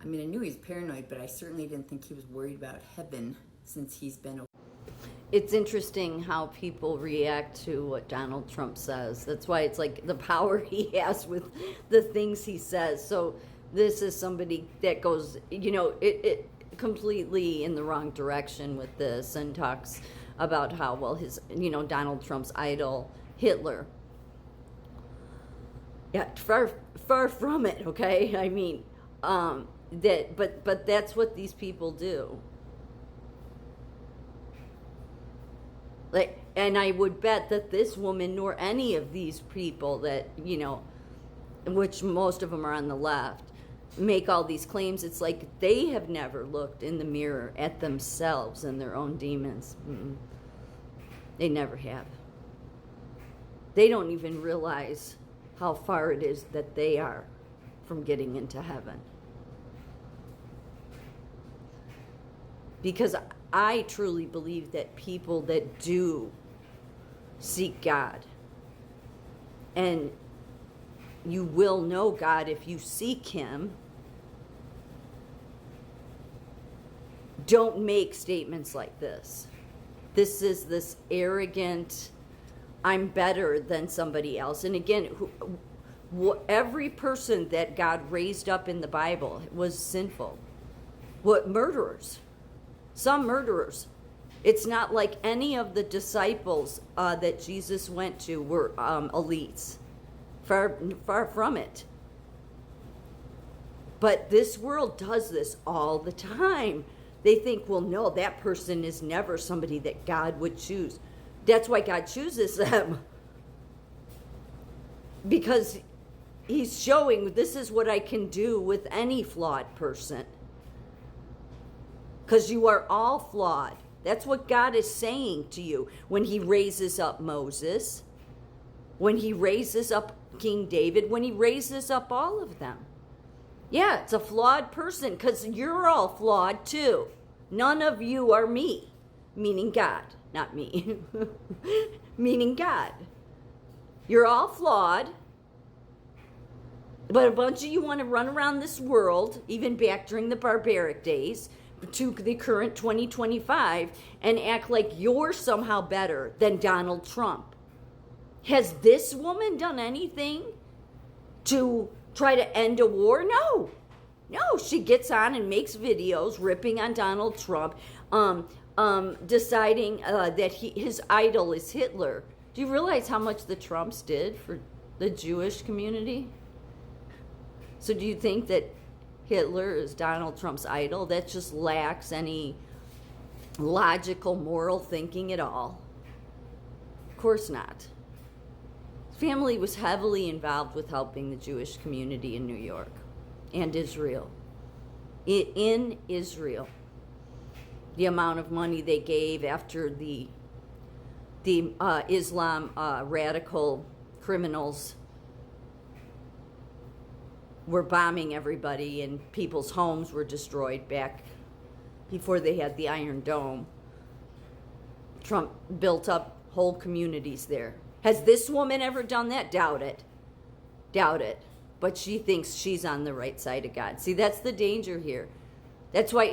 I mean, I knew he was paranoid, but I certainly didn't think he was worried about heaven since he's been. It's interesting how people react to what Donald Trump says. That's why it's like the power he has with the things he says. So this is somebody that goes, it completely in the wrong direction with this, and talks about how, well, his, Donald Trump's idol, Hitler. Yeah, far from it, okay? I mean, but that's what these people do. Like, and I would bet that this woman nor any of these people that, which most of them are on the left, make all these claims. It's like they have never looked in the mirror at themselves and their own demons. They never have. They don't even realize how far it is that they are from getting into heaven. Because I truly believe that people that do seek God, and you will know God if you seek Him, don't make statements like this. This is this arrogant, I'm better than somebody else. And again, every person that God raised up in the Bible was sinful. What, murderers? Some murderers. It's not like any of the disciples that Jesus went to were elites. Far from it. But this world does this all the time. They think, well, no, that person is never somebody that God would choose. That's why God chooses them. Because He's showing, this is what I can do with any flawed person. Because you are all flawed. That's what God is saying to you when He raises up Moses, when He raises up King David, when He raises up all of them. Yeah, it's a flawed person because you're all flawed too. None of you are me, meaning God, not me, meaning God. You're all flawed, but a bunch of you want to run around this world, even back during the barbaric days, to the current 2025, and act like you're somehow better than Donald Trump. Has this woman done anything to try to end a war? No, she gets on and makes videos ripping on Donald Trump, deciding that his idol is Hitler. Do you realize how much the Trumps did for the Jewish community? So do you think that Hitler is Donald Trump's idol? That just lacks any logical, moral thinking at all. Of course not. His family was heavily involved with helping the Jewish community in New York and Israel. In Israel, the amount of money they gave after the Islam radical criminals were bombing everybody and people's homes were destroyed back before they had the Iron Dome. Trump built up whole communities there. Has this woman ever done that? Doubt it. But she thinks she's on the right side of God. See, that's the danger here. That's why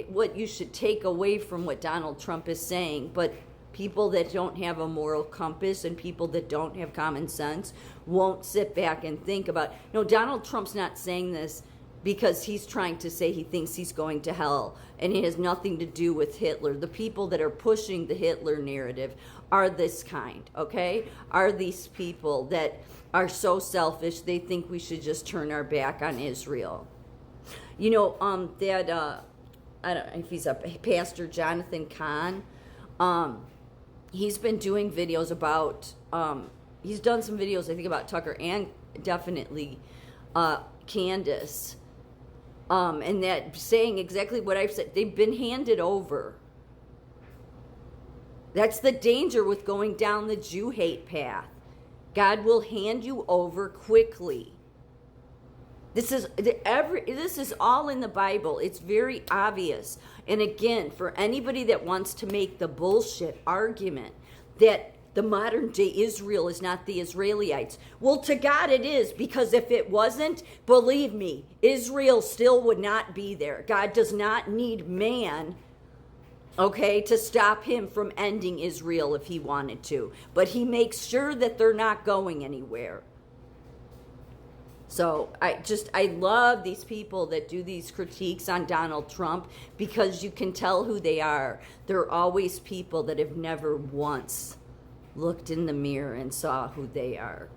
what you should take away from what Donald Trump is saying. But people that don't have a moral compass and people that don't have common sense won't sit back and think about, no, Donald Trump's not saying this because he's trying to say he thinks he's going to hell, and it has nothing to do with Hitler. The people that are pushing the Hitler narrative are this kind, okay? Are these people that are so selfish they think we should just turn our back on Israel. I don't know if he's a Pastor Jonathan Cahn. He's been doing videos about, he's done some videos, I think, about Tucker and definitely Candace. And that saying exactly what I've said. They've been handed over. That's the danger with going down the Jew hate path. God will hand you over quickly. This is all in the Bible. It's very obvious. And again, for anybody that wants to make the bullshit argument that the modern day Israel is not the Israelites. Well, to God it is, because if it wasn't, believe me, Israel still would not be there. God does not need man, okay, to stop him from ending Israel if he wanted to. But he makes sure that they're not going anywhere. So I love these people that do these critiques on Donald Trump, because you can tell who they are. They're always people that have never once looked in the mirror and saw who they are.